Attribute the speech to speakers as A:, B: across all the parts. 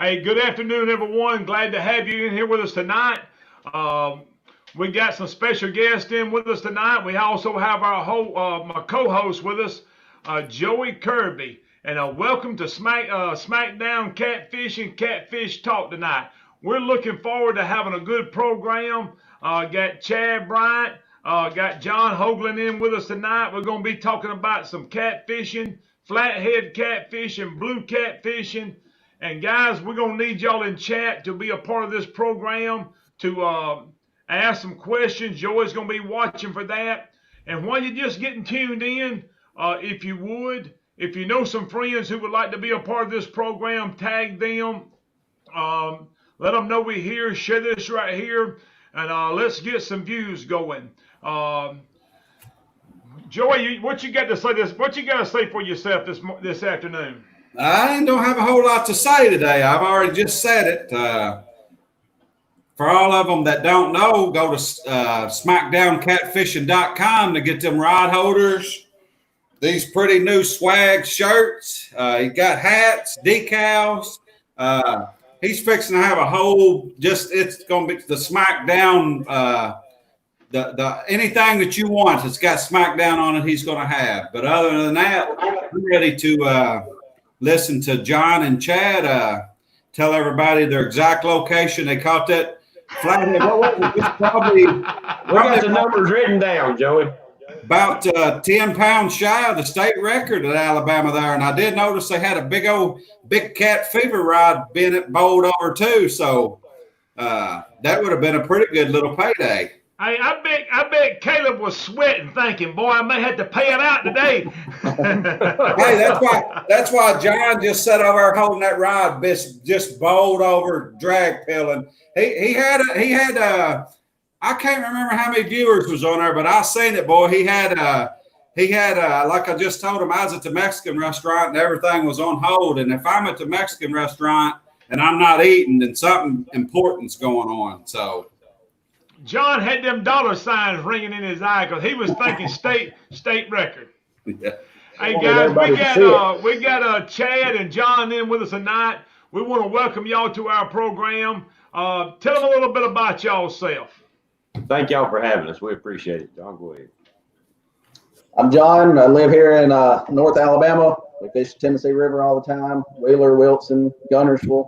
A: Hey, good afternoon, everyone. Glad to have you in here with us tonight. We got some special guests in with us tonight. We also have my co-host with us, Joey Kirby. And welcome to SmackDown Catfish Talk tonight. We're looking forward to having a good program. Got Chad Bryant, got John Hogland in with us tonight. We're going to be talking about some catfishing, flathead catfishing, blue catfishing. And guys, we're going to need y'all in chat to be a part of this program to ask some questions. Joey's going to be watching for that. And while you're just getting tuned in, if you know some friends who would like to be a part of this program, tag them. Let them know we're here. Share this right here. And let's get some views going. Joey, what you got to say What you got to say for yourself this afternoon?
B: I don't have a whole lot to say today. I've already just said it. For all of them that don't know, go to SmackDownCatfishing.com to get them rod holders, these pretty new swag shirts. You got hats, decals. He's fixing to have a whole, it's going to be the SmackDown, the anything that you want that's got SmackDown on it, he's going to have. But other than that, I'm ready to listen to John and Chad tell everybody their exact location. They caught that flathead. What was it? Probably
C: we got the numbers written down, Joey.
B: About 10 pounds shy of the state record at Alabama there. And I did notice they had a big cat fever rod being bowled over too. So that would have been a pretty good little payday.
A: Hey, I bet Caleb was sweating, thinking, "Boy, I may have to pay it out today."
B: Hey, that's why John just sat over there holding that rod, just bowled over, drag pilling. He had I can't remember how many viewers was on there, but I seen it, boy. He had like I just told him, I was at the Mexican restaurant and everything was on hold. And if I'm at the Mexican restaurant and I'm not eating, then something important's going on. So.
A: John had them dollar signs ringing in his eye because he was thinking state record.
B: Yeah.
A: Hey guys, we got Chad and John in with us tonight. We want to welcome y'all to our program. Tell them a little bit about y'allself.
C: Thank y'all for having us. We appreciate it. John, go ahead.
D: I'm John. I live here in North Alabama. We fish the Tennessee River all the time. Wheeler, Wilson, Gunnersville.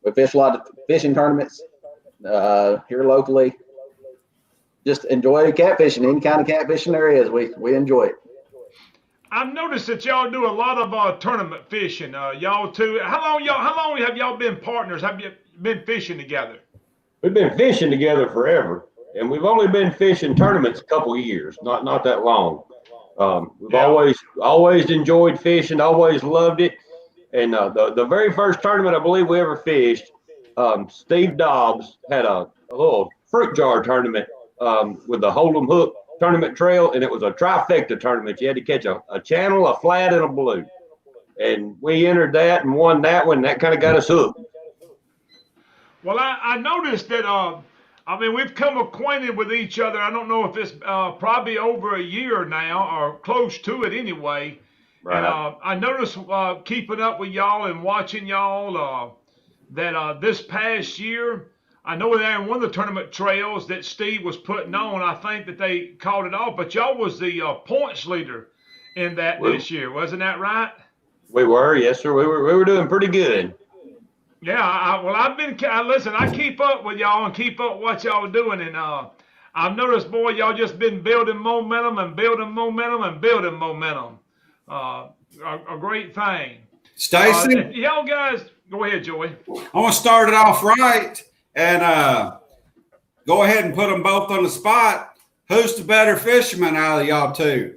D: We fish a lot of fishing tournaments here locally. Just enjoy catfishing. Any kind of catfishing there is, we enjoy it.
A: I've noticed that y'all do a lot of tournament fishing. Y'all too. How long have y'all been partners? Have you been fishing together?
C: We've been fishing together forever, and we've only been fishing tournaments a couple of years, not that long. We've always enjoyed fishing, always loved it. And the very first tournament I believe we ever fished, Steve Dobbs had a little fruit jar tournament with the Hold'em hook tournament trail, and it was a trifecta tournament. You had to catch a channel, a flat, and a blue. And we entered that and won that one. And that kind of got us hooked.
A: Well, I noticed that, we've come acquainted with each other. I don't know if it's probably over a year now or close to it anyway. Right. And I noticed keeping up with y'all and watching y'all that this past year, I know that in one of the tournament trails that Steve was putting on, I think that they called it off, but y'all was the points leader in that this year. Wasn't that right? We
C: were, yes, sir. We were doing pretty good.
A: Yeah, I keep up with y'all and keep up what y'all doing, and I've noticed, boy, y'all just been building momentum and building momentum and building momentum. A great thing.
B: Stacy?
A: Y'all guys, go ahead, Joey.
B: I want to start it off right and go ahead and put them both on the spot. Who's the better fisherman out of y'all two?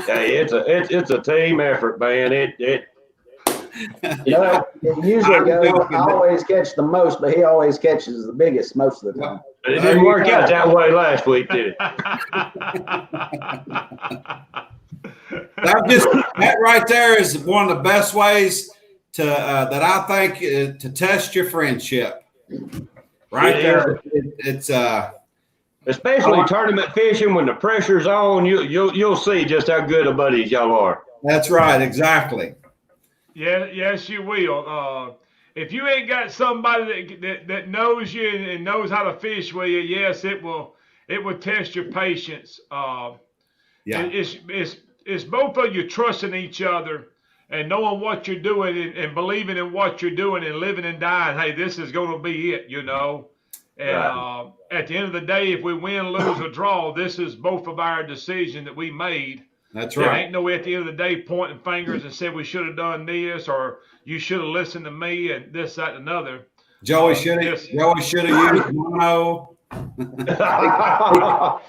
C: Hey, it's a team effort, man. It
D: usually goes, I always catch the most, but he always catches the biggest most of the time.
C: But it didn't work out that way last week, did it?
B: That right there is one of the best ways to that I think to test your friendship. Right there, it's
C: especially tournament fishing when the pressure's on. You'll see just how good of buddies y'all are.
B: That's right, exactly.
A: Yeah, yes, you will. If you ain't got somebody that knows you and knows how to fish with you, yes, it will test your patience.
B: Yeah,
A: It's both of you trusting each other and knowing what you're doing and believing in what you're doing and living and dying. Hey, this is going to be it, you know. And
C: Right.
A: at the end of the day, if we win, lose, or draw, this is both of our decision that we made.
B: that's
A: There
B: right.
A: ain't no way at the end of the day pointing fingers and said we should have done this or you should have listened to me and this, that, and another.
B: Joey should have
A: This,
B: used mono.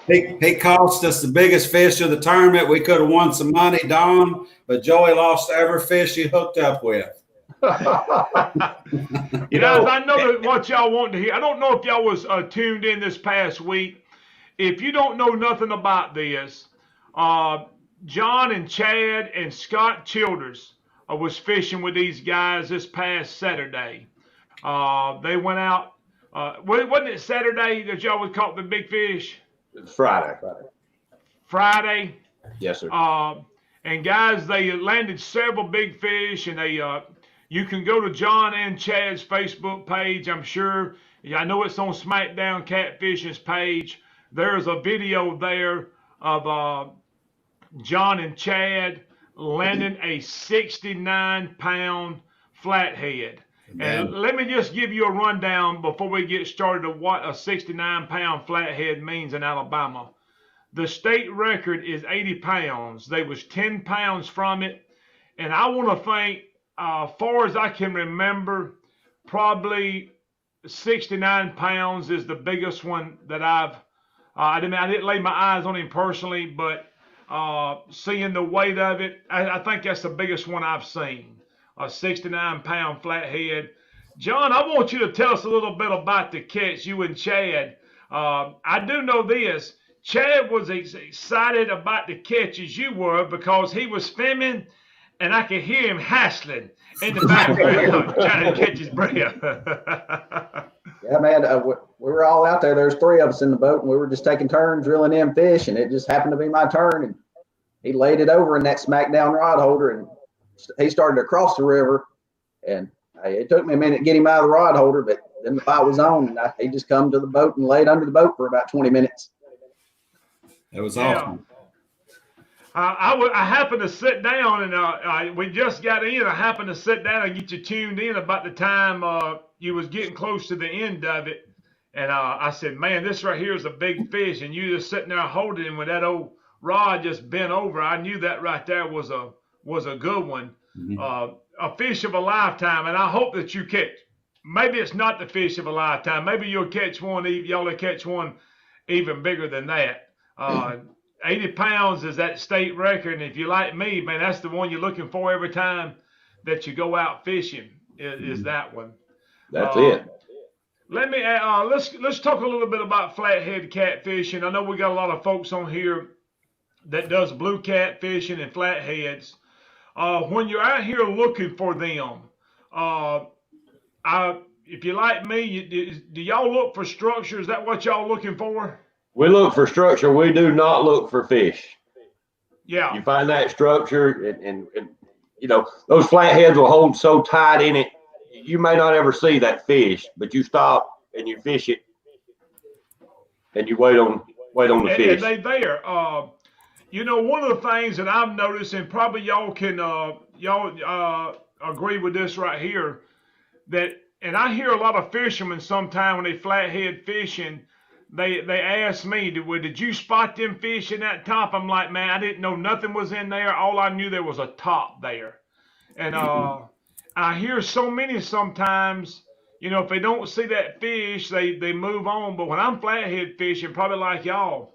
B: He cost us the biggest fish of the tournament. We could have won some money, Don, but Joey lost every fish he hooked up with.
C: You
A: guys,
C: know,
A: I know that what y'all want to hear. I don't know if y'all was tuned in this past week. If you don't know nothing about this, John and Chad and Scott Childers was fishing with these guys this past Saturday. They went out. Wasn't it Saturday that y'all was caught the big fish?
C: Friday.
A: Friday.
C: Yes, sir.
A: And guys, they landed several big fish, and they you can go to John and Chad's Facebook page. I'm sure. I know it's on SmackDown Catfish's page. There's a video there of John and Chad landing a 69-pound flathead. And let me just give you a rundown before we get started of what a 69-pound flathead means in Alabama. The state record is 80 pounds. They was 10 pounds from it. And I want to think, far as I can remember, probably 69 pounds is the biggest one that I didn't lay my eyes on him personally, but seeing the weight of it, I think that's the biggest one I've seen. A 69-pound flathead. John, I want you to tell us a little bit about the catch, you and Chad. I do know this. Chad was as excited about the catch as you were because he was filming and I could hear him hassling in the background trying to catch his breath.
D: Yeah, man, we were all out there. There's three of us in the boat, and we were just taking turns reeling in fish, and it just happened to be my turn, and he laid it over in that smackdown rod holder, and he started to cross the river, and it took me a minute to get him out of the rod holder, but then the fight was on, and he just come to the boat and laid under the boat for about 20 minutes.
B: It was awesome.
A: I happened to sit down, and we just got in. I happened to sit down and get you tuned in about the time you was getting close to the end of it. And I said, man, this right here is a big fish, and you just sitting there holding him with that old rod just bent over. I knew that right there was a good one, a fish of a lifetime. And I hope that you catch. Maybe it's not the fish of a lifetime. Maybe you'll catch one. Y'all will catch one even bigger than that. 80 pounds is that state record, and if you like me, man, that's the one you're looking for every time that you go out fishing. Is that one?
C: That's it.
A: Let me let's talk a little bit about flathead catfishing. I know we got a lot of folks on here that does blue catfishing and flatheads. When you're out here looking for them, if you like me, do y'all look for structure? Is that what y'all looking for?
C: We look for structure. We do not look for fish.
A: Yeah.
C: You find that structure, and you know, those flatheads will hold so tight in it, you may not ever see that fish, but you stop and you fish it, and you wait on the fish.
A: And they there. You know, one of the things that I've noticed, and probably y'all can agree with this right here, and I hear a lot of fishermen sometime when they flathead fishing, they ask me, did you spot them fish in that top? I'm like, man, I didn't know nothing was in there. All I knew there was a top there. And I hear so many sometimes, you know, if they don't see that fish, they move on. But when I'm flathead fishing, probably like y'all,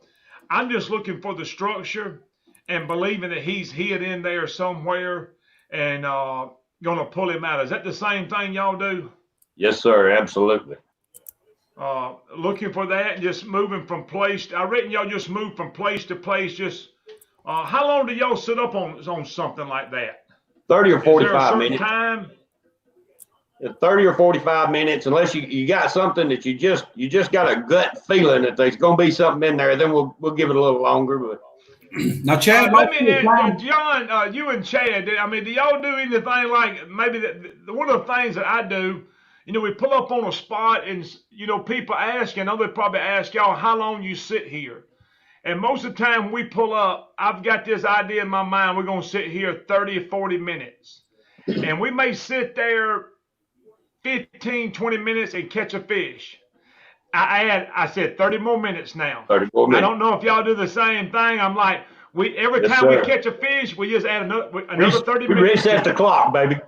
A: I'm just looking for the structure and believing that he's hid in there somewhere and gonna pull him out. Is that the same thing y'all do?
C: Yes, sir. Absolutely.
A: Looking for that and just moving from place. I reckon y'all just move from place to place. Just how long do y'all sit up on something like that?
C: 30 or 45 minutes.
A: Time?
C: 30 or 45 minutes, unless you got something that you just got a gut feeling that there's gonna be something in there. Then we'll give it a little longer. But
B: Now, Chad,
A: Let me ask John, you and Chad. I mean, do y'all do anything like maybe one of the things that I do? We pull up on a spot, and people ask, and they probably ask y'all how long you sit here. And most of the time we pull up, I've got this idea in my mind. We're gonna sit here 30 or 40 minutes, and we may sit there 15, 20 minutes and catch a fish. I said 30 more minutes now.
C: 30 more minutes.
A: I don't know if y'all do the same thing. I'm like, every
C: Yes,
A: time
C: sir.
A: we catch a fish, we just add another 30
C: We
A: minutes.
C: reset the clock, baby.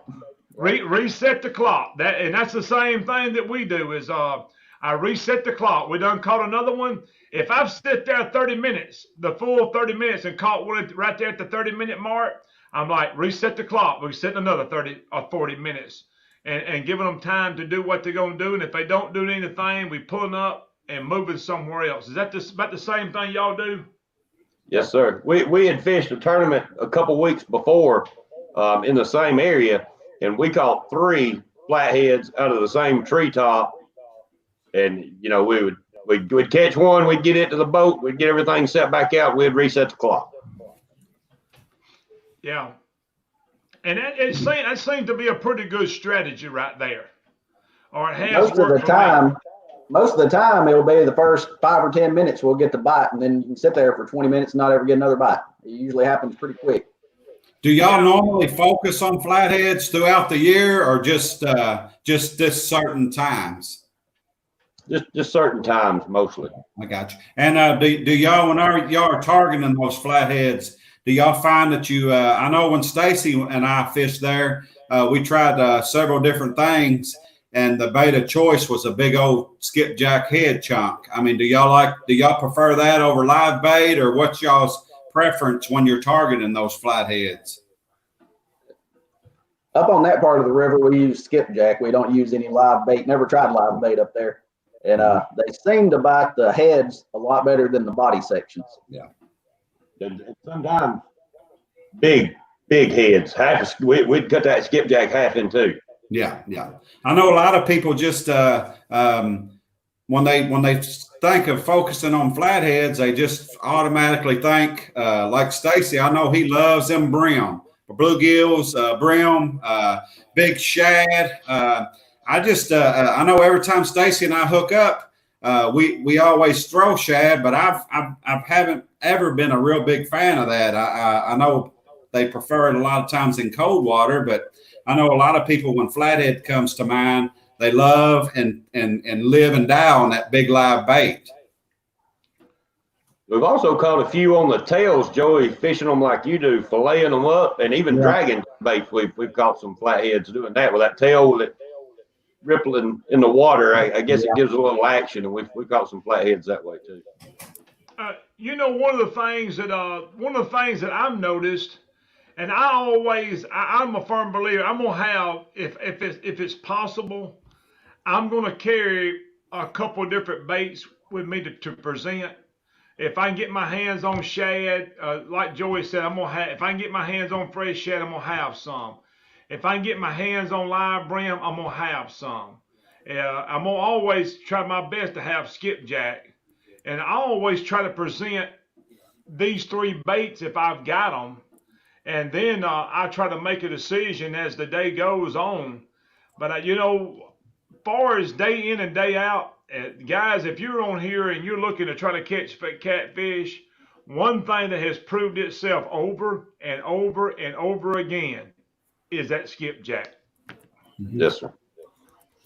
A: Reset the clock. That's the same thing that we do is I reset the clock. We done caught another one. If I've sit there 30 minutes, the full 30 minutes, and caught one right there at the 30-minute mark, I'm like, reset the clock. We're sitting another 30 or 40 minutes. And giving them time to do what they're going to do. And if they don't do anything, we pulling up and moving somewhere else. Is that about the same thing y'all do?
C: Yes, sir. We had fished a tournament a couple weeks before in the same area, and we caught 3 flatheads out of the same treetop. And, we'd catch one, we'd get it to the boat, we'd get everything set back out, we'd reset the clock.
A: Yeah. And that seems to be a pretty good strategy right there. Or it has
D: Most of the time, it'll be the first 5 or 10 minutes we'll get the bite, and then you can sit there for 20 minutes and not ever get another bite. It usually happens pretty quick.
B: Do y'all normally focus on flatheads throughout the year, or just this certain times?
C: Just certain times, mostly.
B: I got you. And do y'all, when y'all are targeting those flatheads, do y'all find that I know when Stacy and I fished there, we tried several different things, and the bait of choice was a big old skipjack head chunk. I mean, do y'all prefer that over live bait, or what's y'all's preference when you're targeting those flatheads?
D: Up on that part of the river, we use skipjack. We don't use any live bait. Never tried live bait up there. And they seem to bite the heads a lot better than the body sections.
B: Yeah.
C: Sometimes big heads. We'd cut that skipjack half in two.
B: Yeah. I know a lot of people just when they think of focusing on flatheads, they just automatically think like Stacy. I know he loves them bluegills, brim, big shad. I know every time Stacy and I hook up, we always throw shad, but I haven't ever been a real big fan of that. I know they prefer it a lot of times in cold water, but I know a lot of people, when flathead comes to mind, they love and live and die on that big live bait.
C: We've also caught a few on the tails, Joey, fishing them like you do, filleting them up, and even dragging baits. We've caught some flatheads doing that with that tail with it rippling in the water. I guess it gives a little action, and we've caught some flatheads that way too.
A: One of the things that I've noticed, and I'm a firm believer. I'm gonna have, if it's possible, I'm gonna carry a couple of different baits with me to present. If I can get my hands on shad, like Joey said, if I can get my hands on fresh shad, I'm gonna have some. If I can get my hands on live brim, I'm gonna have some. I'm gonna always try my best to have skipjack, and I always try to present these 3 baits if I've got them, and then I try to make a decision as the day goes on. But far as day in and day out, guys, if you're on here and you're looking to try to catch catfish, one thing that has proved itself over and over and over again is that skipjack.
C: Yes, sir.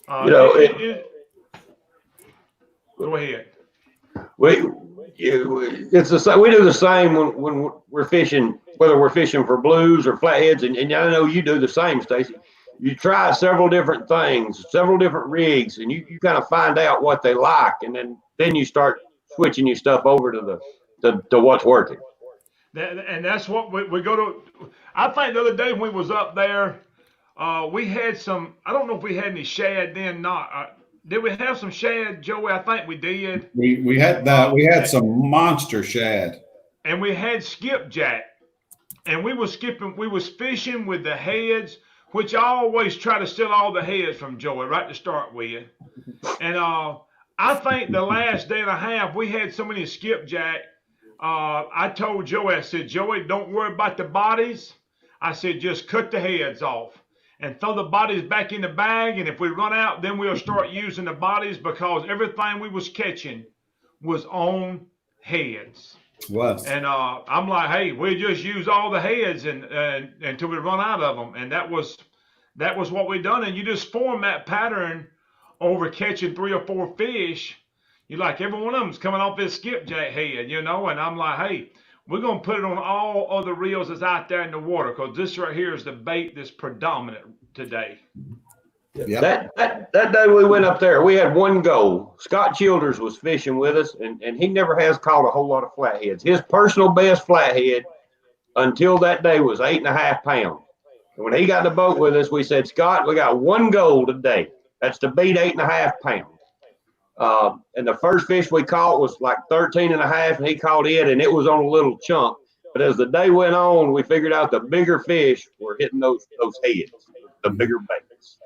A: Go ahead.
C: It's the same. We do the same when we're fishing, whether we're fishing for blues or flatheads, and I know you do the same, Stacy. You try several different things, several different rigs, and you kind of find out what they like, and then you start switching your stuff over to what's working.
A: And that's what we go to. I think the other day when we was up there, we had some. I don't know if we had any shad then. Did we have some shad, Joey? I think we did.
B: We had some monster shad,
A: and we had skipjack, and we was fishing with the heads, which I always try to steal all the heads from Joey right to start with. And I think the last day and a half we had so many skipjack. I told Joey, I said, Joey, don't worry about the bodies. I said, just cut the heads off and throw the bodies back in the bag. And if we run out, then we'll start using the bodies, because everything we was catching was on heads.
B: Was.
A: And I'm like, hey, we just use all the heads and until we run out of them. And that was what we done. And you just form that pattern over catching 3 or 4 fish. You like every one of them's coming off this skipjack head, you know. And I'm like, hey, we're gonna put it on all other reels that's out there in the water, because this right here is the bait that's predominant today.
C: Yep. That day we went up there, we had one goal. Scott Childers was fishing with us, and he never has caught a whole lot of flatheads. His personal best flathead until that day was 8.5 pounds. And when he got in the boat with us, we said, Scott, we got one goal today. That's to beat 8.5 pounds. And the first fish we caught was like 13.5, and he caught it, and it was on a little chunk. But as the day went on, we figured out the bigger fish were hitting those heads, the bigger baits.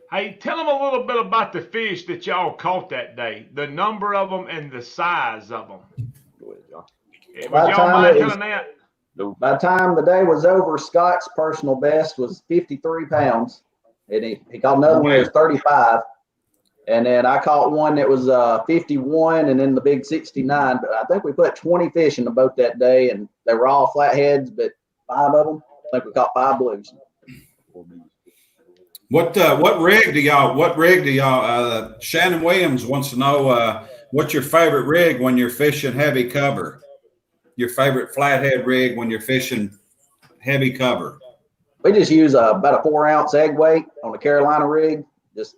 A: Hey, tell them a little bit about the fish that y'all caught that day, the number of them and the size of them.
C: Go ahead, John.
A: Would y'all mind telling that?
D: By the time the day was over, Scott's personal best was 53 pounds. And he caught another one that was 35. And then I caught one that was 51, and then the big 69. But I think we put 20 fish in the boat that day, and they were all flatheads, but 5 of them, I think we caught 5 blues.
B: What rig do y'all Shannon Williams wants to know what's your favorite rig when you're fishing heavy cover? Your favorite flathead rig when you're fishing heavy cover?
D: We just use about a 4-ounce egg weight on a Carolina rig, just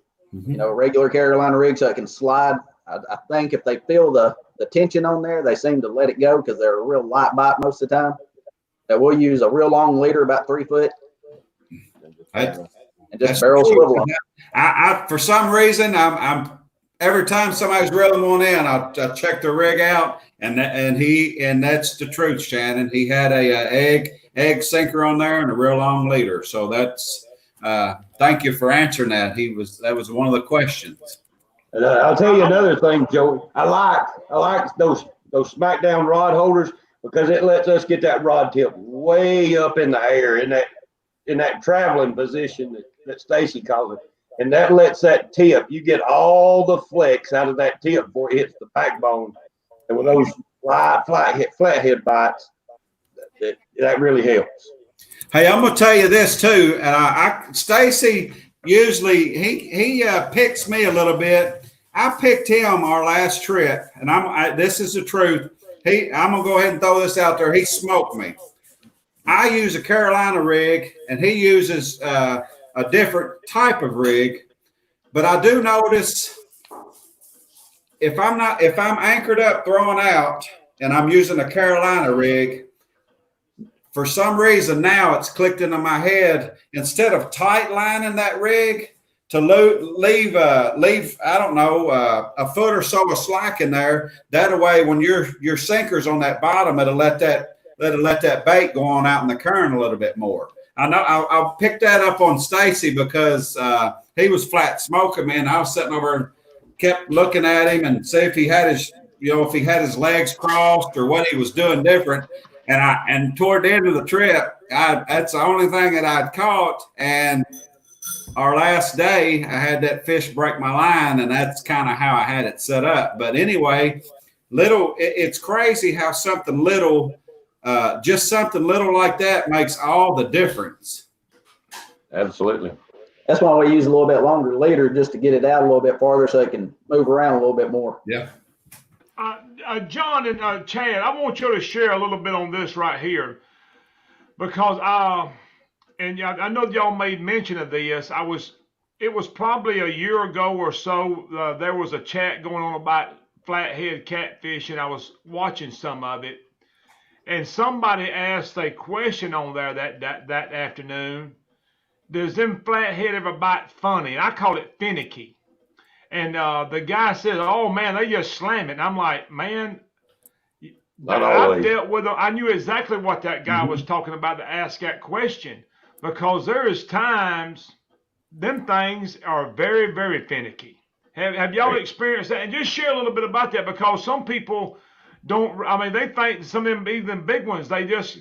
D: a regular Carolina rig, so it can slide. I think if they feel the tension on there, they seem to let it go because they're a real light bite most of the time. That we'll use a real long leader, about 3 foot, and just barrel swivel them.
B: I for some reason I'm every time somebody's reeling one in, I check the rig out, and that's the truth, Shannon. He had a egg sinker on there and a real long leader. So that's thank you for answering that. That was one of the questions.
C: And I'll tell you another thing, Joey. I like those smackdown rod holders because it lets us get that rod tip way up in the air in that traveling position that Stacy calls it. And that lets that tip, you get all the flex out of that tip before it hits the backbone. And with those flathead bites, that really helps.
B: Hey, I'm gonna tell you this too. Stacy usually he picks me a little bit. I picked him our last trip, and this is the truth. I'm gonna go ahead and throw this out there. He smoked me. I use a Carolina rig, and he uses a different type of rig. But I do notice if I'm anchored up throwing out, and I'm using a Carolina rig, for some reason now it's clicked into my head, instead of tight lining that rig, to leave I don't know a foot or so of slack in there. That way, when your sinker's on that bottom, it'll let that bait go on out in the current a little bit more. I know I'll pick that up on Stacy because he was flat smoking me, and I was sitting over and kept looking at him and see if he had his legs crossed or what he was doing different. And toward the end of the trip, that's the only thing that I'd caught. And our last day, I had that fish break my line, and that's kind of how I had it set up. But anyway, it's crazy how something little like that makes all the difference.
C: Absolutely.
D: That's why we use a little bit longer leader, just to get it out a little bit farther so it can move around a little bit more.
B: Yeah.
A: John and Chad, I want you to share a little bit on this right here, because I know y'all made mention of this. It was probably a year ago or so. There was a chat going on about flathead catfish, and I was watching some of it. And somebody asked a question on there that afternoon. Does them flathead ever bite funny? And I call it finicky. And the guy said, "Oh man, they just slam it." And I'm like, man, I've dealt with them. I knew exactly what that guy was talking about to ask that question, because there is times them things are very, very finicky. Have y'all experienced that? And just share a little bit about that, because some people don't. I mean, they think some of them, even big ones, they just.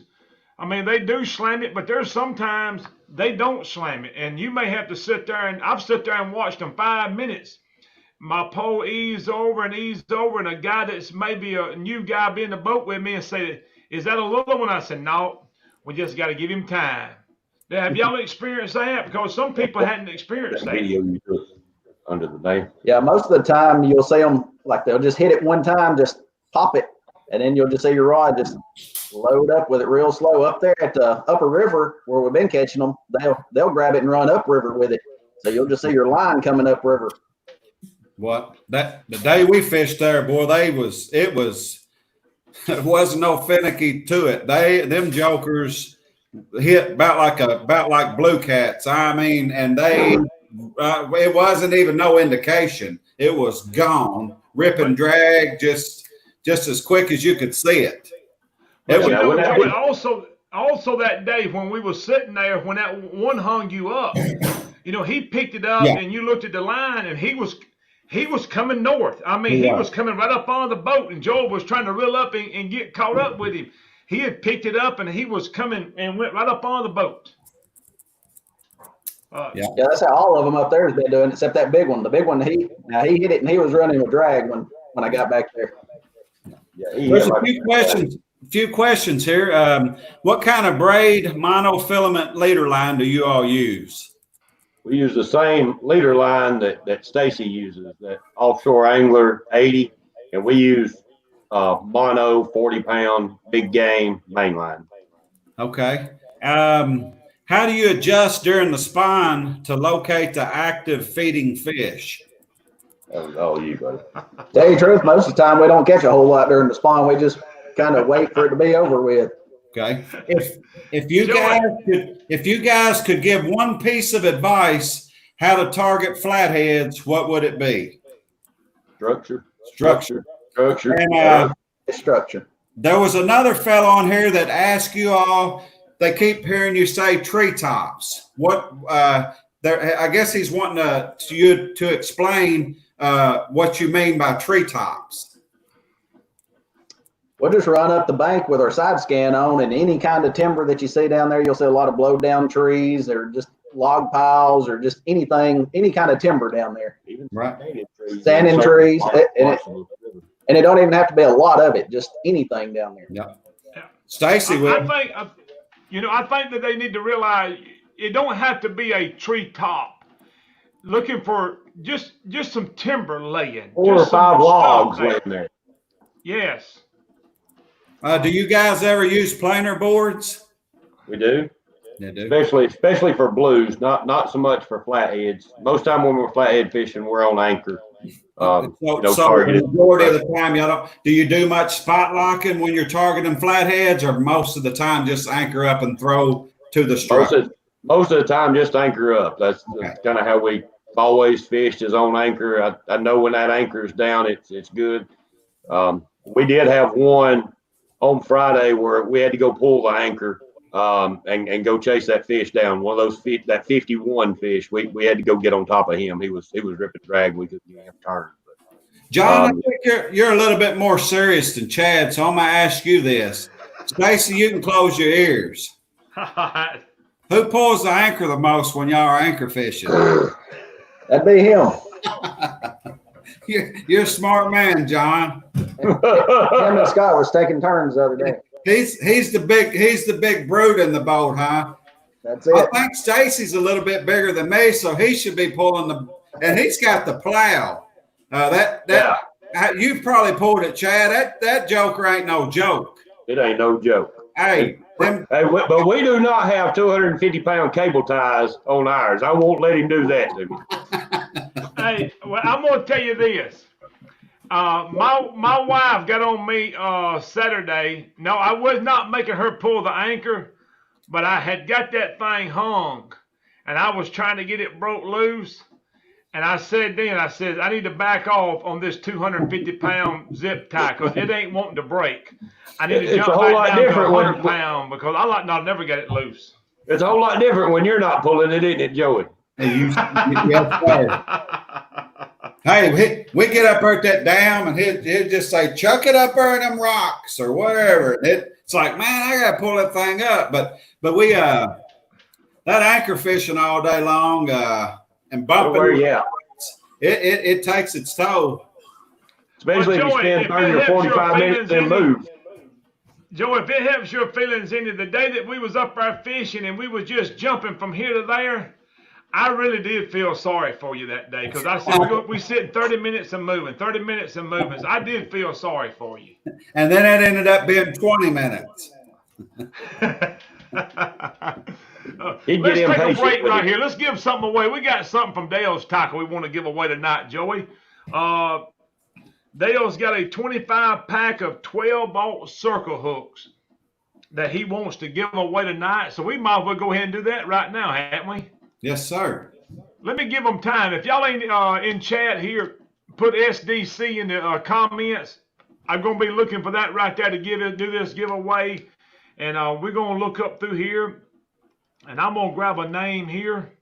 A: I mean, they do slam it, but there's sometimes they don't slam it, and you may have to sit there and I've sit there and watched them 5 minutes. My pole eased over, and a guy that's maybe a new guy be in the boat with me and say, "Is that a little one?" I said, "No, we just got to give him time." Now, have y'all experienced that? Because some people hadn't experienced that.
C: Video you took under the day.
D: Yeah, most of the time you'll see them like they'll just hit it one time, just pop it, and then you'll just see your rod just load up with it real slow. Up there at the upper river where we've been catching them, they'll grab it and run upriver with it. So you'll just see your line coming upriver.
B: What the day we fished there, boy, it wasn't no finicky to it. Them jokers hit about like blue cats. I mean, and it wasn't even no indication. It was gone, rip and drag, just as quick as you could see it.
A: Also that day when we were sitting there, when that one hung you up, he picked it up and you looked at the line and he was coming north. I mean, he was coming right up on the boat, and Joel was trying to reel up and get caught up with him. He had picked it up, and he was coming and went right up on the boat.
D: Yeah, that's how all of them up there has been doing, except that big one. The big one, he hit it, and he was running a drag when I got back there.
B: Yeah, there's a few questions here. What kind of braid monofilament leader line do you all use?
C: We use the same leader line that Stacy uses, that Offshore Angler 80, and we use mono 40-pound big game main line.
B: Okay. How do you adjust during the spawn to locate the active feeding fish?
C: That was all you, buddy.
D: Tell you the truth, most of the time we don't catch a whole lot during the spawn. We just kind of wait for it to be over with.
B: Okay. If you guys could give one piece of advice how to target flatheads, what would it be?
C: Structure.
B: And
D: structure.
B: There was another fellow on here that asked you all. They keep hearing you say treetops. What? I guess he's wanting you to explain what you mean by treetops.
D: We'll just run up the bank with our side scan on, and any kind of timber that you see down there, you'll see a lot of blowed down trees or just log piles or just anything, any kind of timber down there.
C: Even
B: right.
D: Standing trees. And it don't even have to be a lot of it, just anything down there.
B: Yeah. Stacy,
A: I think that they need to realize it don't have to be a tree top. Looking for just some timber laying.
C: 4 or 5 logs laying there.
A: Yes.
B: Do you guys ever use planer boards?
C: We do.
B: They do.
C: Especially for blues, not so much for flatheads. Most time when we're flathead fishing, we're on anchor.
B: So the majority of the time, y'all don't. Do you do much spot locking when you're targeting flatheads, or most of the time just anchor up and throw to the structure?
C: Most of the time, just anchor up. That's kind of how we always fished, is on anchor. I know when that anchor is down, it's good. We did have one on Friday where we had to go pull the anchor and go chase that fish down. One of those that 51 fish. We had to go get on top of him. He was ripping drag. We couldn't get him turned.
B: John, I think you're a little bit more serious than Chad, so I'm gonna ask you this. Stacy, you can close your ears. Who pulls the anchor the most when y'all are anchor fishing?
D: That'd be him.
B: You're a smart man, John.
D: Him and Scott was taking turns the other day.
B: He's the big brute in the boat, huh?
D: That's it.
B: I think Stacy's a little bit bigger than me, so he should be pulling and he's got the plow. You've probably pulled it, Chad. That joker ain't no joke.
C: It ain't no joke.
B: Hey,
C: but we do not have 250-pound cable ties on ours. I won't let him do that to me.
A: Hey, well, I'm gonna tell you this. My wife got on me Saturday. No, I was not making her pull the anchor, but I had got that thing hung, and I was trying to get it broke loose. And I said, I need to back off on this 250-pound zip tie because it ain't wanting to break. I need to jump back down to 100 pound because I'll never get it loose.
C: It's a whole lot different when you're not pulling it, isn't it, Joey?
B: Yes, sir. Hey, we get up there at that dam, and he'd just say, "Chuck it up there in them rocks," or whatever. It's like, man, I gotta pull that thing up. But we that anchor fishing all day long and bumping, it takes its toll.
C: Especially if you spend 30 or 45 minutes and move.
A: Joe, if it helps your feelings any, the day that we was up there fishing and we was just jumping from here to there, I really did feel sorry for you that day, because I said we sit 30 minutes and moving, 30 minutes and moving. So I did feel sorry for you.
B: And then it ended up being 20 minutes.
A: Let's take a break right here. Let's give something away. We got something from Dale's Tackle we want to give away tonight, Joey. Dale's got a 25-pack of 12-aught circle hooks that he wants to give away tonight. So we might as well go ahead and do that right now, haven't we?
B: Yes, sir.
A: Let me give them time. If y'all ain't in chat here, put SDC in the comments. I'm going to be looking for that right there to do this giveaway. And we're going to look up through here. And I'm going to grab a name here.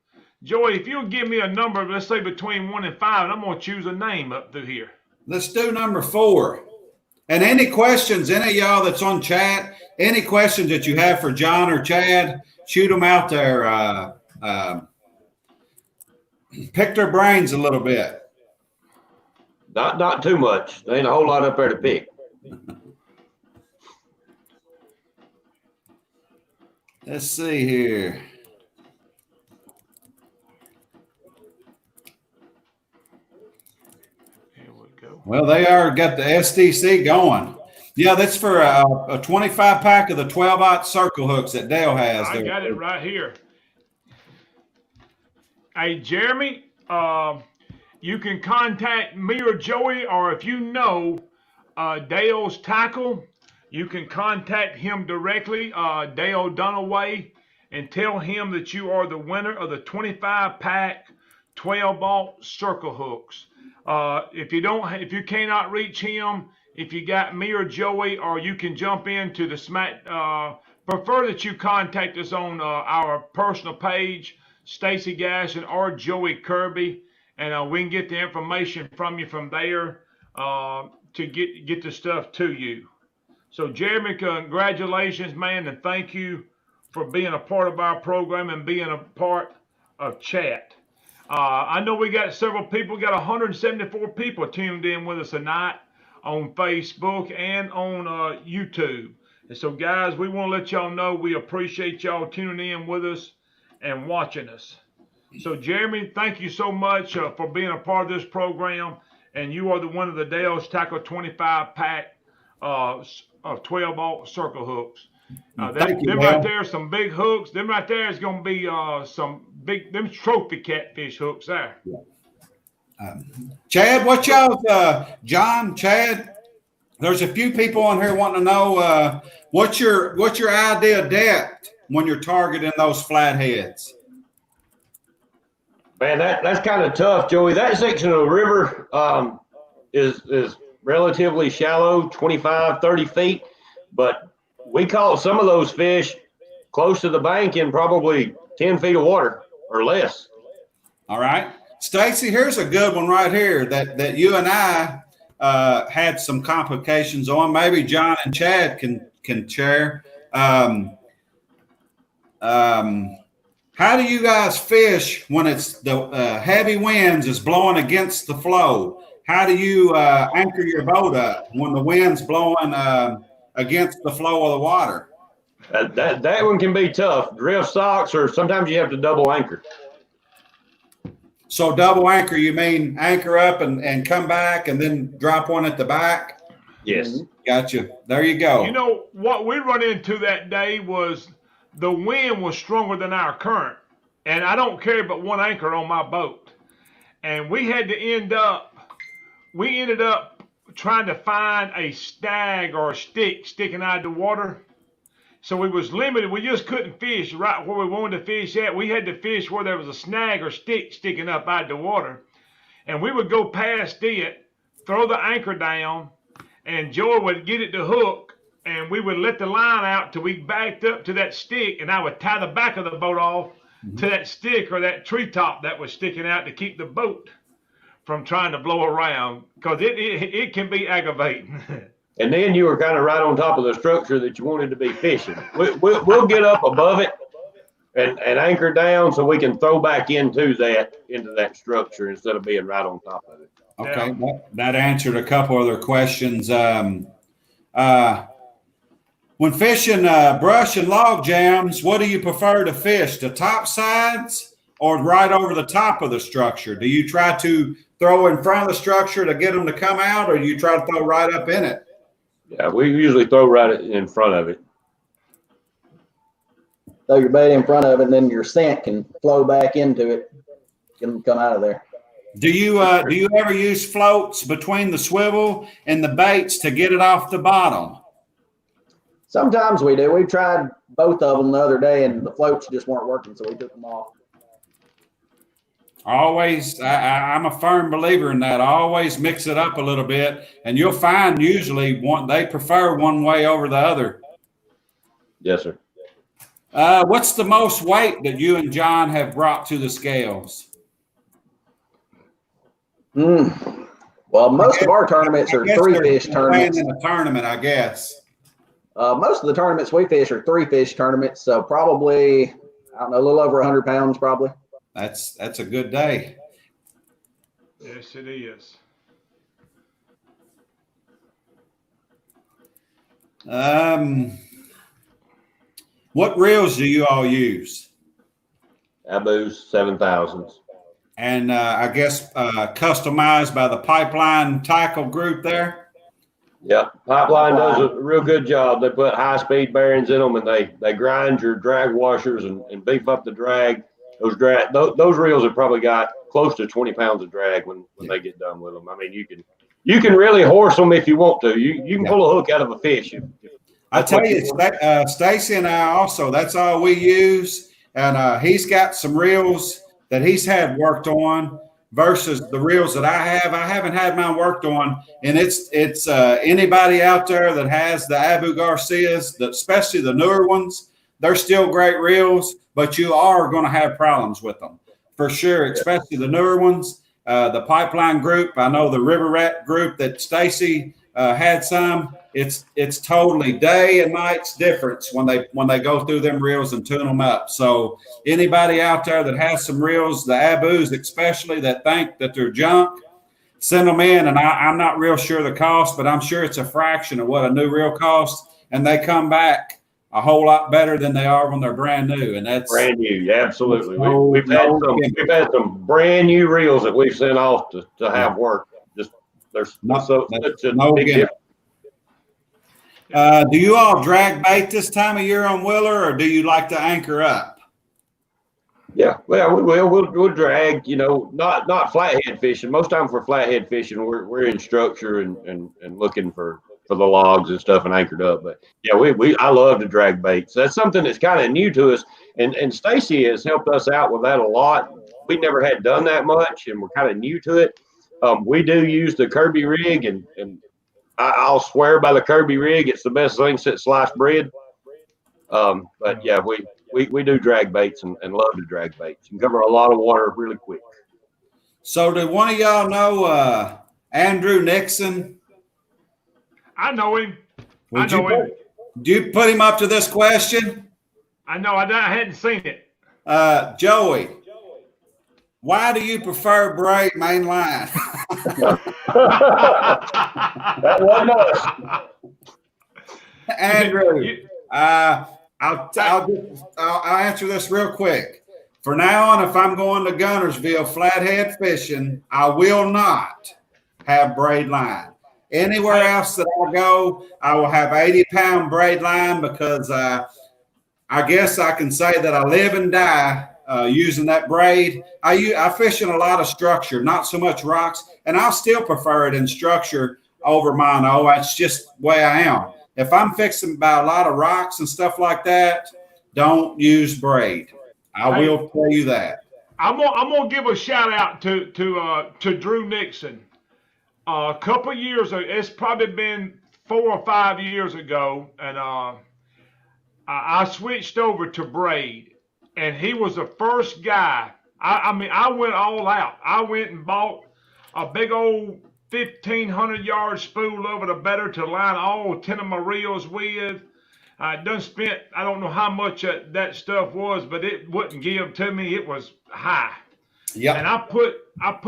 A: Joey, if you'll give me a number, let's say between 1 and 5, and I'm going to choose a name up through here.
B: Let's do number 4. And any questions, any of y'all that's on chat, any questions that you have for John or Chad, shoot them out there. Pick their brains a little bit.
C: Not too much. There ain't a whole lot up there to pick.
B: Let's see here. Well, they got the SDC going. Yeah, that's for a 25-pack of the 12-aught circle hooks that Dale has.
A: I got it right here. Hey, Jeremy, you can contact me or Joey, or if you know Dale's Tackle, you can contact him directly, Dale Dunaway, and tell him that you are the winner of the 25-pack 12-aught circle hooks. If you cannot reach him, if you got me or Joey, or you can jump into the prefer that you contact us on our personal page, Stacy Gasson or Joey Kirby, and we can get the information from you from there to get the stuff to you. So Jeremy, congratulations, man, and thank you for being a part of our program and being a part of chat. I know we got several people, got 174 people tuned in with us tonight on Facebook and on YouTube. And so, guys, we want to let y'all know we appreciate y'all tuning in with us and watching us. So, Jeremy, thank you so much for being a part of this program. And you are the one of the Dale's Tackle 25-pack of 12-aught circle hooks. Them right there, some big hooks. Them right there is going to be them trophy catfish hooks there.
B: Chad, what y'all, John, Chad, there's a few people on here wanting to know what's your ideal depth when you're targeting those flatheads?
C: Man, that's kind of tough, Joey. That section of the river is relatively shallow, 25, 30 feet, but we caught some of those fish close to the bank in probably 10 feet of water or less.
B: All right. Stacy, here's a good one right here that you and I had some complications on. Maybe John and Chad can share. How do you guys fish when it's the heavy winds is blowing against the flow? How do you anchor your boat up when the wind's blowing against the flow of the water?
C: That one can be tough. Drift socks, or sometimes you have to double anchor.
B: So double anchor, you mean anchor up and come back and then drop one at the back?
C: Yes.
B: Gotcha. There you go.
A: You know, what we run into that day was the wind was stronger than our current. And I don't carry but one anchor on my boat. And we ended up trying to find a snag or a stick sticking out of the water. So we was limited. We just couldn't fish right where we wanted to fish at. We had to fish where there was a snag or stick sticking up out of the water. And we would go past it, throw the anchor down, and Joey would get it to hook, and we would let the line out till we backed up to that stick, and I would tie the back of the boat off to that stick or that treetop that was sticking out to keep the boat from trying to blow around, because it can be aggravating.
C: And then you were kind of right on top of the structure that you wanted to be fishing. We'll get up above it and anchor down so we can throw back into that structure instead of being right on top of it.
B: Okay, that answered a couple other questions. When fishing brush and log jams, what do you prefer to fish, the top sides or right over the top of the structure? Do you try to throw in front of the structure to get them to come out, or do you try to throw right up in it?
C: Yeah, we usually throw right in front of it.
D: Throw your bait in front of it, and then your scent can flow back into it, can come out of there.
B: Do you ever use floats between the swivel and the baits to get it off the bottom?
D: Sometimes we do. We tried both of them the other day, and the floats just weren't working, so we took them off.
B: Always, I'm a firm believer in that. I always mix it up a little bit, and you'll find usually they prefer one way over the other.
C: Yes, sir.
B: What's the most weight that you and John have brought to the scales?
D: Well, most of our tournaments are 3-fish tournaments.
B: In a tournament, I guess.
D: Most of the tournaments we fish are 3-fish tournaments, so probably, I don't know, a little over 100 pounds probably.
B: That's a good day.
A: Yes, it is.
B: What reels do you all use?
C: Abu's 7,000s.
B: And I guess customized by the Pipeline Tackle group there?
C: Yeah, Pipeline does a real good job. They put high-speed bearings in them, and they grind your drag washers and beef up the drag. Those reels have probably got close to 20 pounds of drag when they get done with them. I mean, you can really horse them if you want to. You can pull a hook out of a fish.
B: I tell you, Stacy and I also, that's all we use. And he's got some reels that he's had worked on versus the reels that I have. I haven't had mine worked on. And it's anybody out there that has the Abu Garcias, especially the newer ones, they're still great reels, but you are going to have problems with them for sure, especially the newer ones. The Pipeline group, I know the River Rat group that Stacy had some. It's totally day and night's difference when they go through them reels and tune them up. So anybody out there that has some reels, the Abus especially, that think that they're junk, send them in. And I'm not real sure the cost, but I'm sure it's a fraction of what a new reel costs, and they come back a whole lot better than they are when they're brand new. And that's
C: brand new. Yeah, absolutely. We've had some brand new reels that we've sent off to have work. Just there's no big difference.
B: Do you all drag bait this time of year on Willer, or do you like to anchor up?
C: Yeah, well, we'll drag. Not flathead fishing. Most times for flathead fishing, we're in structure and looking for the logs and stuff and anchored up. But yeah, I love to drag bait. So that's something that's kind of new to us. And Stacy has helped us out with that a lot. We never had done that much, and we're kind of new to it. We do use the Kirby rig, and I'll swear by the Kirby rig. It's the best thing since sliced bread. But yeah, we do drag baits and love to drag baits. You can cover a lot of water really quick.
B: So do one of y'all know Andrew Nixon?
A: I know him.
B: Do you put him up to this question?
A: I know. I hadn't seen it.
B: Joey, why do you prefer Braid main line?
C: That wasn't us.
B: Andrew, I'll answer this real quick. For now on, if I'm going to Gunnersville flathead fishing, I will not have braid line. Anywhere else that I go, I will have 80-pound braid line because I guess I can say that I live and die using that braid. I fish in a lot of structure, not so much rocks, and I'll still prefer it in structure over mono. That's just the way I am. If I'm fixing by a lot of rocks and stuff like that, don't use braid. I will tell you that.
A: I'm gonna give a shout out to Drew Nixon. A couple of years ago, it's probably been 4 or 5 years ago, and I switched over to braid, and he was the first guy. I mean, I went all out. I went and bought a big old 1,500-yard spool over the better to line all 10 of my reels with. I done spent, I don't know how much that stuff was, but it wouldn't give to me. It was high.
B: Yep.
A: And I put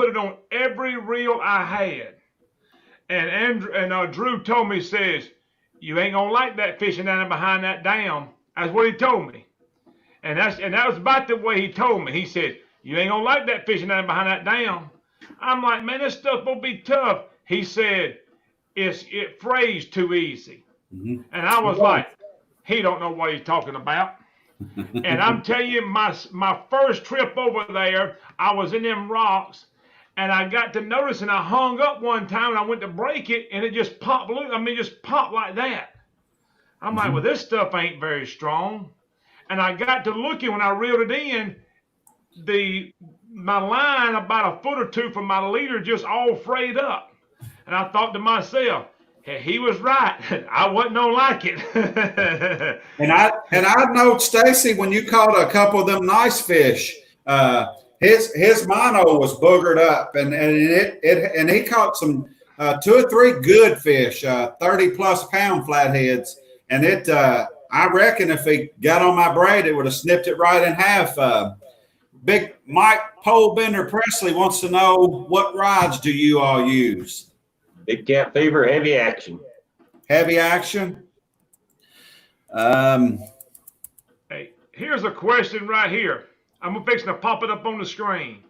A: it on every reel I had. And Drew told me, says, you ain't gonna like that fishing down there behind that dam. That's what he told me. And that was about the way he told me. He said, you ain't gonna like that fishing down there behind that dam. I'm like, man, this stuff will be tough. He said, it frays too easy.
B: Mm-hmm.
A: And I was like, he don't know what he's talking about. And I'm telling you, my first trip over there, I was in them rocks, and I got to notice, and I hung up one time, and I went to break it, and it just popped loose. I mean, just popped like that. I'm like, well, this stuff ain't very strong. And I got to looking when I reeled it in, my line about a foot or two from my leader just all frayed up. And I thought to myself, hey, he was right. I wasn't gonna like it.
B: and I know, Stacy, when you caught a couple of them nice fish, his mono was boogered up, and he caught some 2 or 3 good fish, 30+ pound flatheads, and I reckon if he got on my braid, it would have snipped it right in half. Big Mike Polebender Presley wants to know, what rods do you all use?
C: Big Cat Fever, heavy action.
B: Heavy action.
A: Hey, here's a question right here. I'm fixing to pop it up on the screen.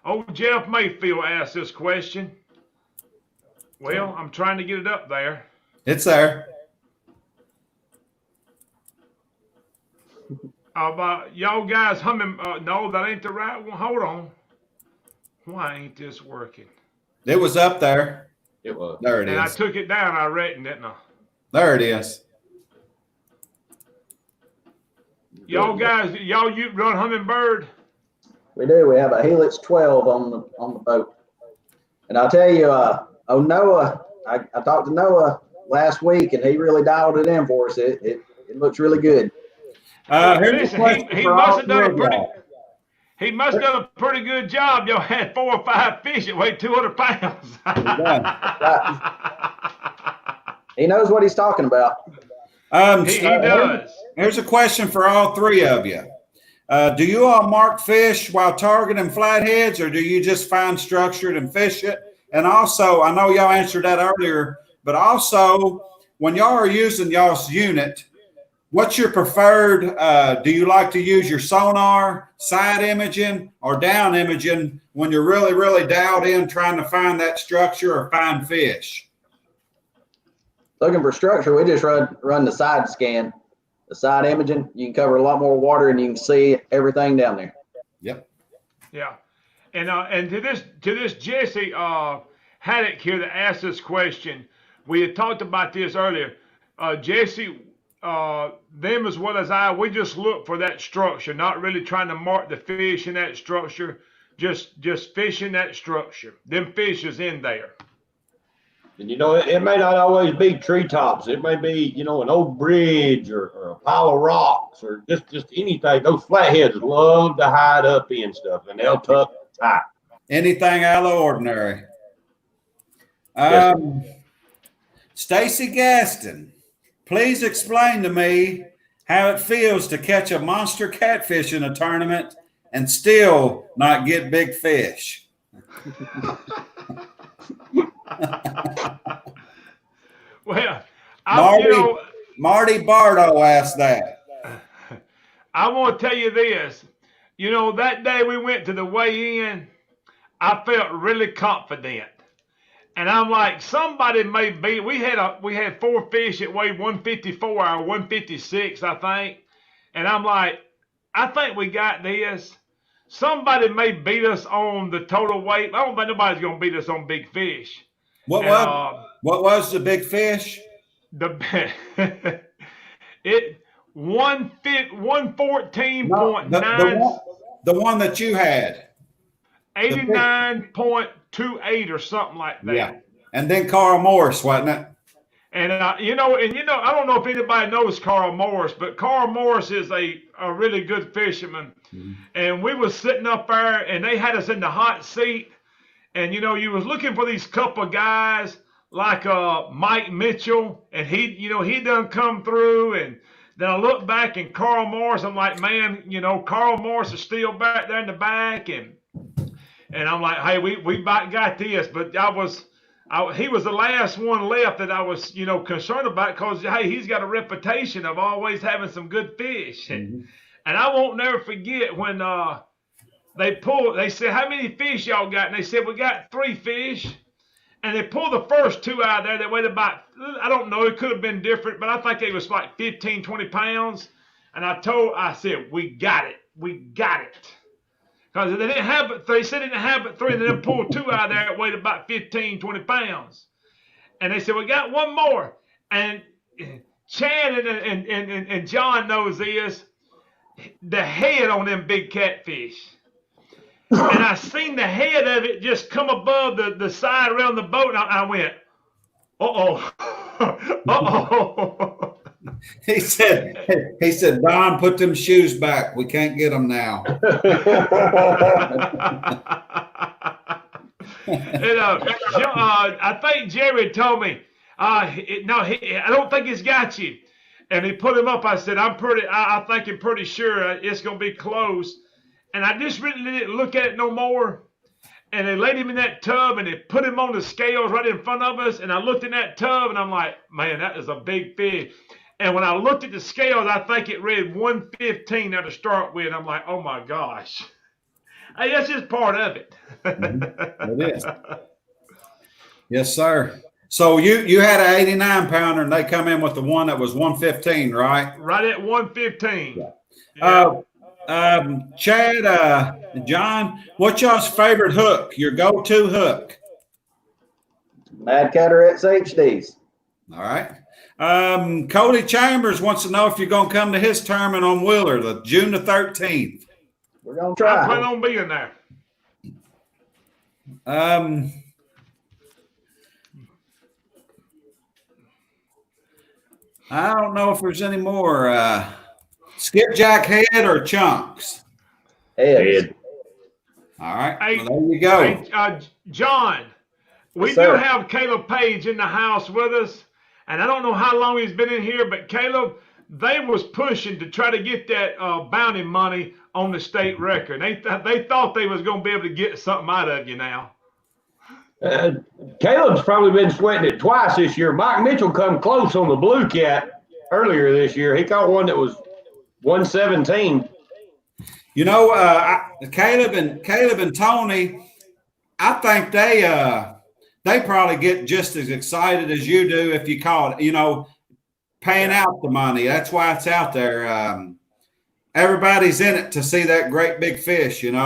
A: Old Jeff Mayfield asked this question. Well, I'm trying to get it up there.
B: It's there.
A: About y'all guys humming. No, that ain't the right one. Hold on. Why ain't this working?
B: It was up there.
C: It was.
B: There it is.
A: And I took it down, I reckon, didn't I?
B: There it is.
A: Y'all guys, you run Hummingbird?
D: We do. We have a Helix 12 on the boat. And I'll tell you, Noah, I talked to Noah last week, and he really dialed it in for us. It looks really good.
A: Listen, he must have done a pretty good job. Y'all had 4 or 5 fish that weighed 200 pounds.
D: He knows what he's talking about.
A: He does.
B: Here's a question for all 3 of you. Do you all mark fish while targeting flatheads, or do you just find structured and fish it? And also, I know y'all answered that earlier, but also, when y'all are using y'all's unit, what's your preferred? Do you like to use your sonar, side imaging, or down imaging when you're really, really dialed in trying to find that structure or find fish?
D: Looking for structure, we just run the side scan, the side imaging. You can cover a lot more water, and you can see everything down there.
B: Yep.
A: Yeah. And to this Jesse Haddock here that asked this question, we had talked about this earlier. Jesse, them as well as I, we just look for that structure, not really trying to mark the fish in that structure, just fishing that structure. Them fish is in there.
C: And, it may not always be treetops. It may be, an old bridge or a pile of rocks or just anything. Those flatheads love to hide up in stuff, and they'll tuck tight.
B: Anything out of the ordinary. Stacy Gaston, please explain to me how it feels to catch a monster catfish in a tournament and still not get big fish.
A: Well,
B: Marty Bardo asked that.
A: I want to tell you this. That day we went to the weigh-in, I felt really confident. And I'm like, somebody may be. We had 4 fish that weighed 154 or 156, I think. And I'm like, I think we got this. Somebody may beat us on the total weight. I don't think nobody's gonna beat us on big fish.
B: What was the big fish?
A: It 114.9.
B: The one that you had.
A: 89.28 or something like that.
B: Yeah. And then Carl Morris, wasn't it?
A: And I don't know if anybody knows Carl Morris, but Carl Morris is a really good fisherman. Mm-hmm. And we was sitting up there, and they had us in the hot seat, And you was looking for these couple of guys like Mike Mitchell, and he done come through. And then I look back and Carl Morris. I'm like, man, Carl Morris is still back there in the back, and I'm like, hey, we about got this. But he was the last one left that I was, concerned about, because hey, he's got a reputation of always having some good fish. And I won't never forget when they said, how many fish y'all got? And they said, we got 3 fish. And they pulled the first 2 out there that weighed about, I don't know, it could have been different, but I think it was like 15, 20 pounds. And I said, we got it. Because they didn't have but 3. They said they didn't have but 3, and then pulled 2 out there that weighed about 15, 20 pounds. And they said, we got one more. And Chad and John knows this, the head on them big catfish. And I seen the head of it just come above the side around the boat, and I went, uh-oh. Uh-oh.
B: He said, Don, put them shoes back. We can't get them now.
A: I think Jerry told me, I don't think it's got you. And he put him up. I said, I'm pretty sure it's going to be close. And I just really didn't look at it no more. And they laid him in that tub, and they put him on the scales right in front of us. And I looked in that tub, and I'm like, man, that is a big fish. And when I looked at the scales, I think it read 115 now to start with. I'm like, oh my gosh. Hey, that's just part of it.
B: It is. Yes, sir. So you had an 89 pounder, and they come in with the one that was 115, right?
A: Right at 115. Yeah.
B: Chad, John, what's y'all's favorite hook? Your go-to hook?
D: Mad Cataract HDs.
B: All right. Cody Chambers wants to know if you're going to come to his tournament on Wheeler, the June the 13th.
D: We're going to try.
A: I plan on being there.
B: I don't know if there's any more. Skipjack head or chunks?
D: Head.
B: All right.
A: Hey,
B: well, there you go.
A: Hey, John, we do have Caleb Page in the house with us. And I don't know how long he's been in here, but Caleb, they was pushing to try to get that bounty money on the state record. They thought they was going to be able to get something out of you now.
C: Caleb's probably been sweating it twice this year. Mike Mitchell come close on the blue cat earlier this year. He caught one that was 117.
B: Caleb and Tony, I think they probably get just as excited as you do if you call it, paying out the money. That's why it's out there. Everybody's in it to see that great big fish, and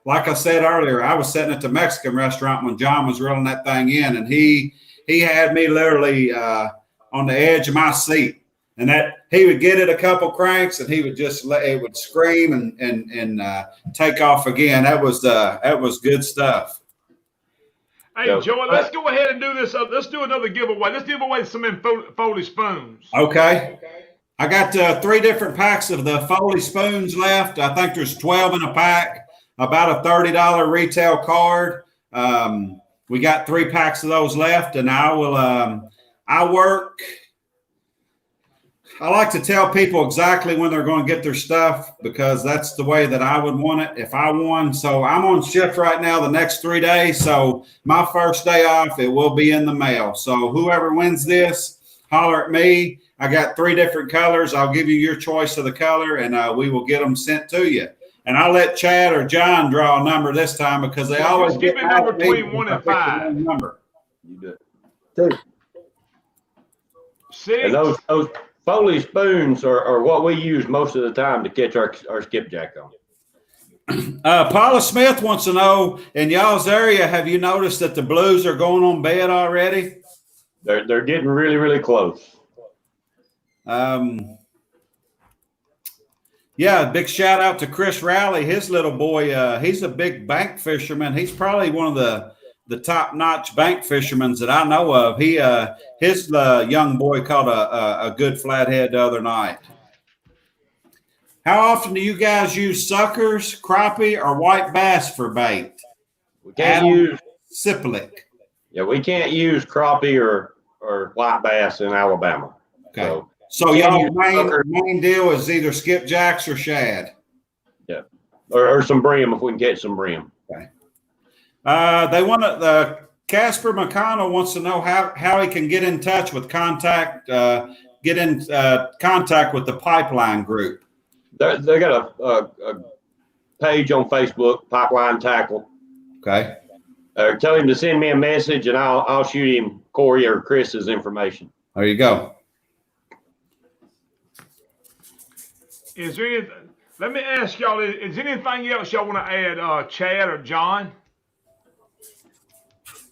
B: like I said earlier, I was sitting at the Mexican restaurant when John was reeling that thing in, and he had me literally on the edge of my seat. And that he would get it a couple cranks, and he would just it would scream and take off again. That was good stuff.
A: Hey, Joey, let's go ahead and do this. Let's do another giveaway. Let's give away some Foley spoons.
B: Okay. I got 3 different packs of the Foley spoons left. I think there's 12 in a pack, about a $30 retail card. We got 3 packs of those left, and I will I like to tell people exactly when they're going to get their stuff, because that's the way that I would want it if I won. So I'm on shift right now the next 3 days. So my first day off, it will be in the mail. So whoever wins this, holler at me. I got 3 different colors. I'll give you your choice of the color, and we will get them sent to you. And I'll let Chad or John draw a number this time, because they always
A: give me a number between 1 and 5.
B: Number.
C: You do.
D: 2.
A: 6.
C: And those Foley spoons are what we use most of the time to catch our skipjack on.
B: Paula Smith wants to know, in y'all's area, have you noticed that the blues are going on bed already?
C: They're getting really, really close.
B: Yeah, big shout out to Chris Rowley. His little boy, he's a big bank fisherman. He's probably one of the top-notch bank fishermen that I know of. His young boy caught a good flathead the other night. How often do you guys use suckers, crappie, or white bass for bait?
C: We can't use
B: Sipolik.
C: Yeah, we can't use crappie or white bass in Alabama.
B: Okay. So y'all main deal is either skipjacks or shad.
C: Yeah. Or some brim if we can catch some brim.
B: Okay. They want to Casper McConnell wants to know how he can get in touch with contact with the pipeline group.
C: They got a page on Facebook, Pipeline Tackle.
B: Okay.
C: Tell him to send me a message, and I'll shoot him Corey or Chris's information.
B: There you go.
A: Is there anything? Let me ask y'all: is there anything else y'all want to add, Chad or John?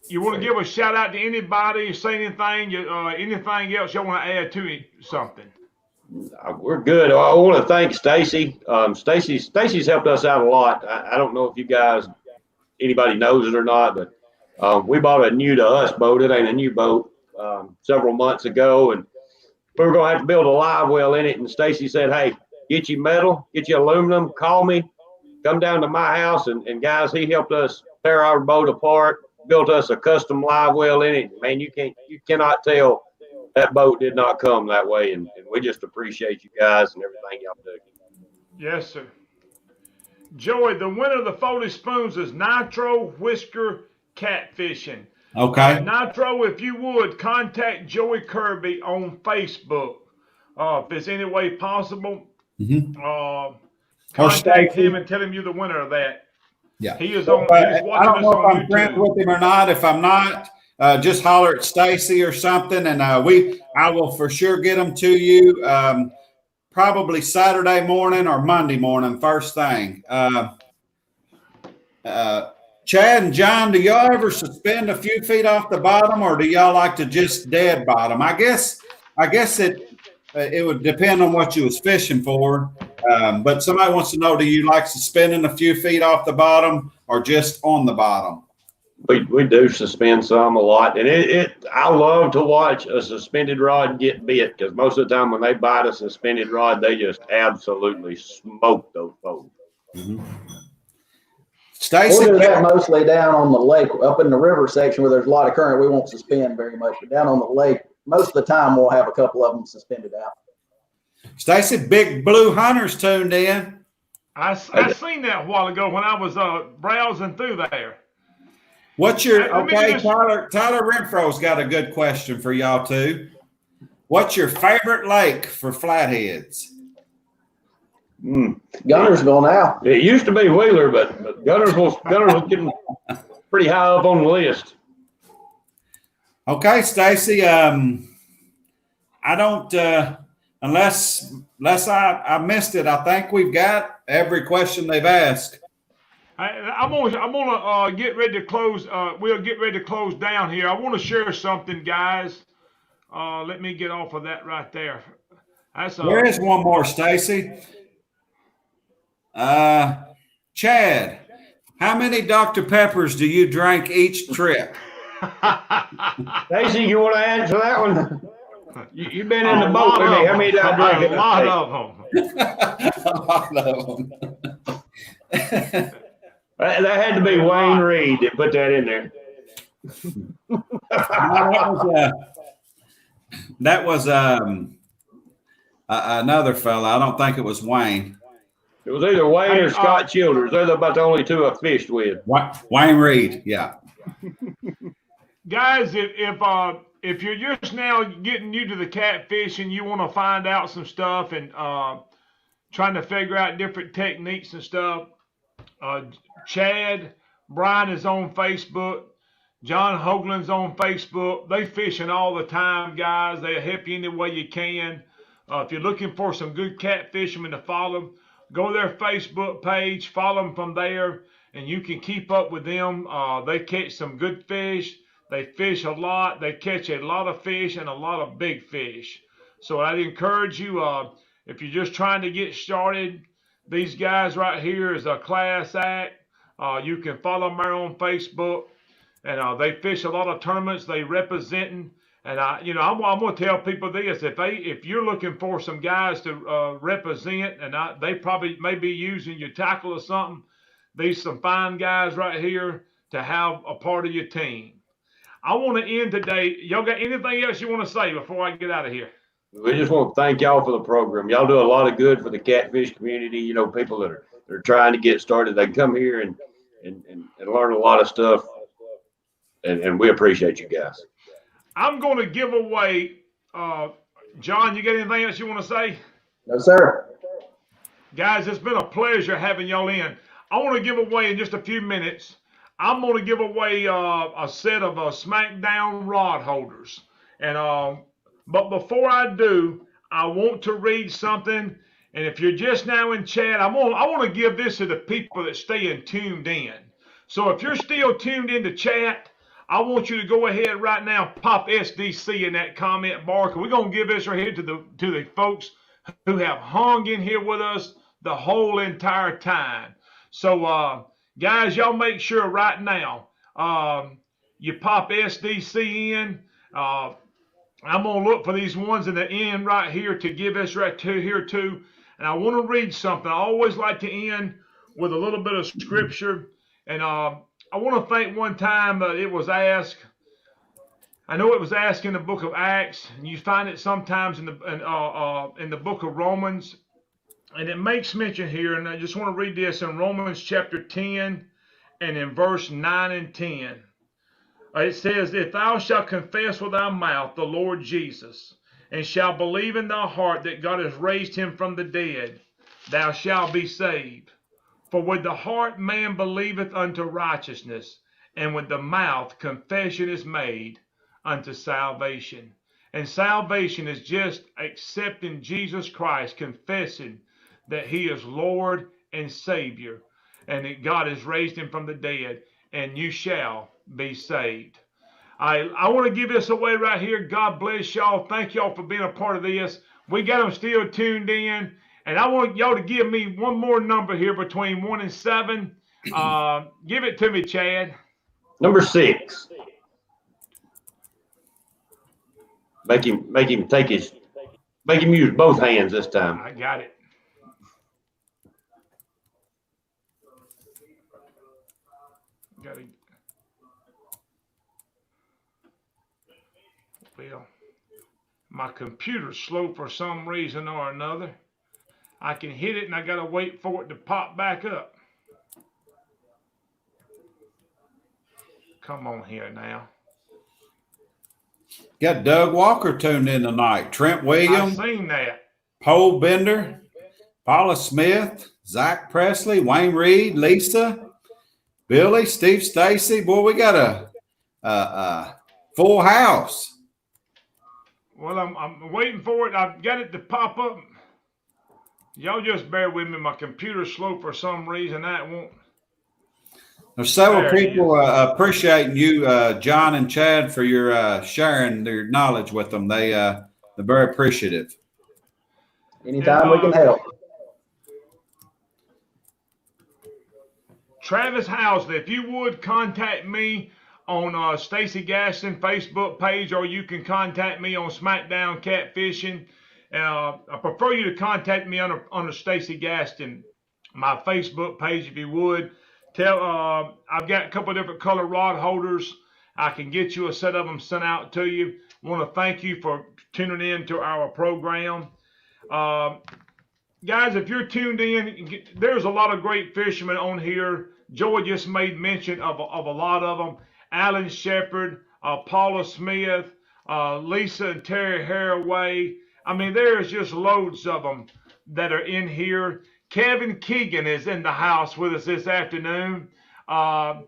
A: You want to give a shout out to anybody? Say anything? Anything else y'all want to add to it? Something?
C: We're good. I want to thank Stacy. Stacy's helped us out a lot. I don't know if you guys, anybody knows it or not, but we bought a new to us boat. It ain't a new boat. Several months ago, and we were going to have to build a live well in it. And Stacy said, "Hey, get you metal, get you aluminum, call me, come down to my house." And guys, he helped us tear our boat apart, built us a custom live well in it. Man, you cannot tell that boat did not come that way. And we just appreciate you guys and everything y'all do.
A: Yes, sir. Joey, the winner of the 40 spoons is Nitro Whisker Catfishing.
B: Okay.
A: Nitro, if you would, contact Joey Kirby on Facebook. If it's any way possible, contact him and tell him you're the winner of that.
B: Yeah.
A: He is on. He's watching
B: I don't know if I'm
A: YouTube.
B: friends with him or not. If I'm not, just holler at Stacy or something, and I will for sure get them to you. Probably Saturday morning or Monday morning, first thing. Chad and John, do y'all ever suspend a few feet off the bottom, or do y'all like to just dead bottom? I guess it would depend on what you was fishing for. But somebody wants to know, do you like suspending a few feet off the bottom or just on the bottom?
C: We do suspend some a lot, and I love to watch a suspended rod get bit, because most of the time when they bite a suspended rod, they just absolutely smoke those boats.
B: Mm-hmm. Stacy,
D: we'll do that mostly down on the lake, up in the river section where there's a lot of current. We won't suspend very much, but down on the lake, most of the time we'll have a couple of them suspended out.
B: Stacy, Big Blue Hunter's tuned in.
A: I seen that a while ago when I was browsing through there.
B: What's your Tyler Renfro's got a good question for y'all too. What's your favorite lake for flatheads?
D: Gunnersville now.
C: It used to be Wheeler, but Gunnersville's getting pretty high up on the list.
B: Okay, Stacy. I don't unless I missed it. I think we've got every question they've asked.
A: I'm gonna get ready to close. We'll get ready to close down here. I want to share something, guys. Let me get off of that right there.
B: There is one more, Stacy. Chad, how many Dr. Peppers do you drink each trip?
C: Stacy, you want to answer that one? You've been in the boat with me. How many did I drink?
A: A lot of them.
B: A lot of them.
C: That had to be Wayne Reed that put that in there.
B: That was another fella. I don't think it was Wayne.
C: It was either Wayne or Scott Childers. They're about the only two I fished with.
B: Wayne Reed, yeah.
A: Guys, if you're just now getting new to the catfish and you want to find out some stuff and trying to figure out different techniques and stuff, Chad, Brian is on Facebook. John Hogland's on Facebook. They fishing all the time, guys. They'll help you any way you can. If you're looking for some good catfishermen to follow, go to their Facebook page, follow them from there, and you can keep up with them. They catch some good fish. They fish a lot. They catch a lot of fish and a lot of big fish. So I'd encourage you, if you're just trying to get started, these guys right here is a class act. You can follow them there on Facebook, and they fish a lot of tournaments. They representing, and I'm going to tell people this: if you're looking for some guys to represent, and they probably may be using your tackle or something, these some fine guys right here. to have a part of your team. I want to end today. Y'all got anything else you want to say before I get out of here?
C: We just want to thank y'all for the program. Y'all do a lot of good for the catfish community. You know, people that are trying to get started, they come here and learn a lot of stuff. And we appreciate you guys.
A: I'm going to give away, John, you got anything else you want to say?
D: No, sir.
A: Guys, it's been a pleasure having y'all in. I want to give away in just a few minutes. I'm going to give away a set of SmackDown rod holders. And but before I do, I want to read something. And if you're just now in chat, I want to give this to the people that stay tuned in. So if you're still tuned into chat, I want you to go ahead right now, pop SDC in that comment bar, because we're going to give this right here to the folks who have hung in here with us the whole entire time. So, guys, y'all make sure right now you pop SDC in. I'm going to look for these ones in the end right here to give us right to here too. And I want to read something. I always like to end with a little bit of scripture. And I want to think one time it was asked. I know it was asked in the book of Acts, and you find it sometimes in the book of Romans. And it makes mention here, and I just want to read this in Romans chapter 10 and in verse 9 and 10. It says, if thou shalt confess with thy mouth the Lord Jesus, and shalt believe in thy heart that God has raised him from the dead, thou shalt be saved. For with the heart man believeth unto righteousness, and with the mouth confession is made unto salvation. And salvation is just accepting Jesus Christ, confessing that he is Lord and Savior, and that God has raised him from the dead, and you shall be saved. I want to give this away right here. God bless y'all. Thank y'all for being a part of this. We got them still tuned in. And I want y'all to give me one more number here between 1 and 7. Give it to me, Chad.
C: Number 6. Make him use both hands this time.
A: I got it. Well, my computer's slow for some reason or another. I can hit it and I gotta wait for it to pop back up. Come on here now.
B: Got Doug Walker tuned in tonight. Trent Williams.
A: I've seen that.
B: Pole Bender. Paula Smith. Zach Presley. Wayne Reed. Lisa. Billy. Steve Stacy. Boy, we got a full house.
A: Well, I'm waiting for it. I've got it to pop up. Y'all just bear with me. My computer's slow for some reason. That won't.
B: There's several people appreciating you, John and Chad, for your sharing their knowledge with them. They're very appreciative.
D: Anytime we can help.
A: Travis Housley, if you would contact me on Stacy Gaston Facebook page, or you can contact me on SmackDown Catfishing. I prefer you to contact me on Stacy Gaston, my Facebook page, if you would. I've got a couple of different color rod holders. I can get you a set of them sent out to you. I want to thank you for tuning in to our program. Guys, if you're tuned in, there's a lot of great fishermen on here. Joey just made mention of a lot of them. Alan Shepard, Paula Smith, Lisa and Terry Haraway. I mean, there's just loads of them that are in here. Kevin Keegan is in the house with us this afternoon. If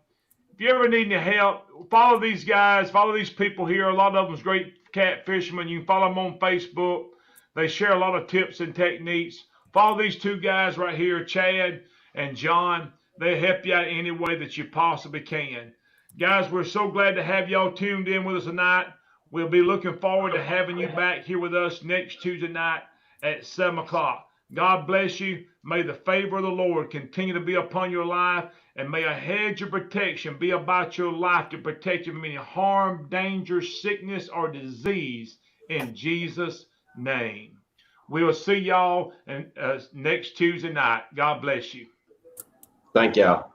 A: you ever need any help, follow these guys, follow these people here. A lot of them's great catfishermen. You can follow them on Facebook. They share a lot of tips and techniques. Follow these two guys right here, Chad and John. They help you out any way that you possibly can. Guys, we're so glad to have y'all tuned in with us tonight. We'll be looking forward to having you back here with us next Tuesday night at 7 o'clock. God bless you. May the favor of the Lord continue to be upon your life, and may a hedge of protection be about your life to protect you from any harm, danger, sickness, or disease in Jesus' name. We will see y'all next Tuesday night. God bless you.
C: Thank y'all.